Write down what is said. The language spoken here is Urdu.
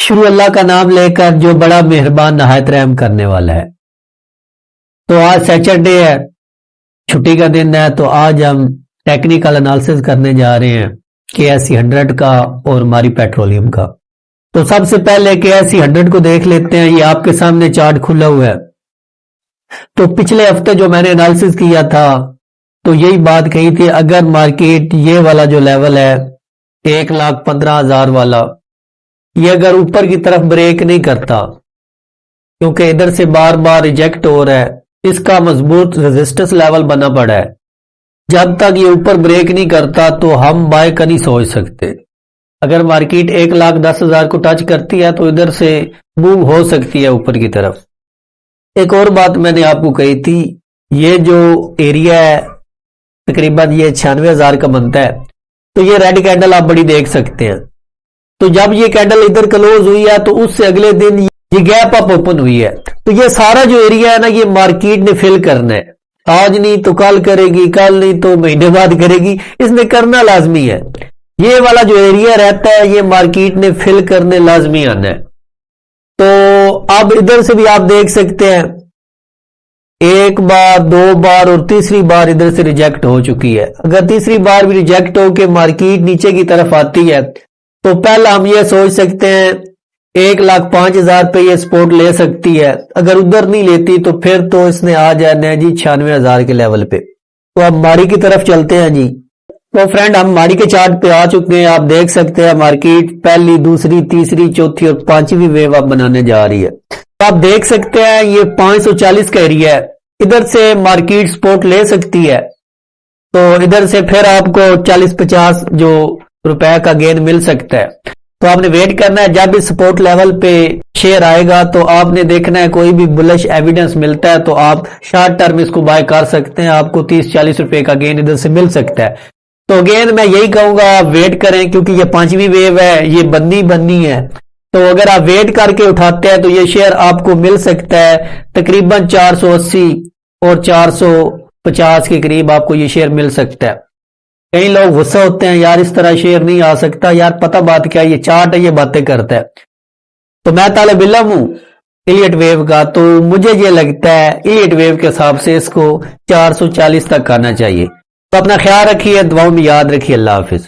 شروع اللہ کا نام لے کر جو بڑا مہربان نہایت رحم کرنے والا ہے۔ تو آج سیچرڈے ہے، چھٹی کا دن ہے، تو آج ہم ٹیکنیکل انالیسس کرنے جا رہے ہیں KSE 100 کا اور ہماری پیٹرولیم کا۔ تو سب سے پہلے KSE 100 کو دیکھ لیتے ہیں، یہ آپ کے سامنے چارٹ کھلا ہوا ہے۔ تو پچھلے ہفتے جو میں نے انالیسس کیا تھا تو یہی بات کہی تھی، اگر مارکیٹ یہ والا جو لیول ہے 1,15,000 والا، یہ اگر اوپر کی طرف بریک نہیں کرتا، کیونکہ ادھر سے بار بار ریجیکٹ ہو رہا ہے، اس کا مضبوط ریزسٹنس لیول بنا پڑا ہے، جب تک یہ اوپر بریک نہیں کرتا تو ہم بائی کا نہیں سوچ سکتے۔ اگر مارکیٹ 1,10,000 کو ٹچ کرتی ہے تو ادھر سے موو ہو سکتی ہے اوپر کی طرف۔ ایک اور بات میں نے آپ کو کہی تھی، یہ جو ایریا ہے تقریباً یہ 96,000 کا بنتا ہے، تو یہ ریڈ کینڈل آپ بڑی دیکھ سکتے ہیں۔ تو جب یہ کینڈل ادھر کلوز ہوئی ہے تو اس سے اگلے دن یہ گیپ اپ اوپن ہوئی ہے، تو یہ سارا جو ایریا ہے نا، یہ مارکیٹ نے فل کرنا ہے، آج نہیں تو کل کرے گی، کل نہیں تو مہینے بعد کرے گی، اس نے کرنا لازمی ہے۔ یہ والا جو ایریا رہتا ہے یہ مارکیٹ نے فل کرنے لازمی آنا ہے۔ تو اب ادھر سے بھی آپ دیکھ سکتے ہیں، ایک بار، دو بار اور تیسری بار ادھر سے ریجیکٹ ہو چکی ہے۔ اگر تیسری بار بھی ریجیکٹ ہو کے مارکیٹ نیچے کی طرف آتی ہے تو پہلا ہم یہ سوچ سکتے ہیں 1,05,000 پہ یہ سپورٹ لے سکتی ہے، اگر ادھر نہیں لیتی تو پھر تو اس نے آ جانا ہے جی 96,000 کے لیول پہ۔ تو اب ماڑی کی طرف چلتے ہیں جی۔ تو فرینڈ ہم ماڑی کے چارٹ پہ آ چکے ہیں، آپ دیکھ سکتے ہیں مارکیٹ پہلی، دوسری، تیسری، چوتھی اور پانچویں ویو اب بنانے جا رہی ہے۔ تو آپ دیکھ سکتے ہیں یہ 540 کا ایریا ہے، ادھر سے مارکیٹ سپورٹ لے سکتی ہے، تو ادھر سے پھر آپ کو 40-50 جو روپے کا گین مل سکتا ہے۔ تو آپ نے ویٹ کرنا ہے، جب اس سپورٹ لیول پہ شیئر آئے گا تو آپ نے دیکھنا ہے کوئی بھی بلش ایویڈنس ملتا ہے تو آپ شارٹ ٹرم اس کو بائی کر سکتے ہیں، آپ کو 30-40 روپے کا گین ادھر سے مل سکتا ہے۔ تو اگین میں یہی کہوں گا آپ ویٹ کریں، کیونکہ یہ پانچویں ویو ہے، یہ بننی ہے، تو اگر آپ ویٹ کر کے اٹھاتے ہیں تو یہ شیئر آپ کو مل سکتا ہے تقریباً 480 اور 450 کے قریب آپ کو یہ شیئر مل سکتا ہے۔ کئی لوگ غصہ ہوتے ہیں، یار اس طرح شیئر نہیں آ سکتا، یار پتہ بات کیا، یہ چارٹ ہے، یہ باتیں کرتا ہے۔ تو میں طالب علم ہوں ایلیٹ ویو کا، تو مجھے یہ لگتا ہے ایلیٹ ویو کے حساب سے اس کو 440 تک آنا چاہیے۔ تو اپنا خیال رکھیے، دعاؤں میں یاد رکھیے، اللہ حافظ۔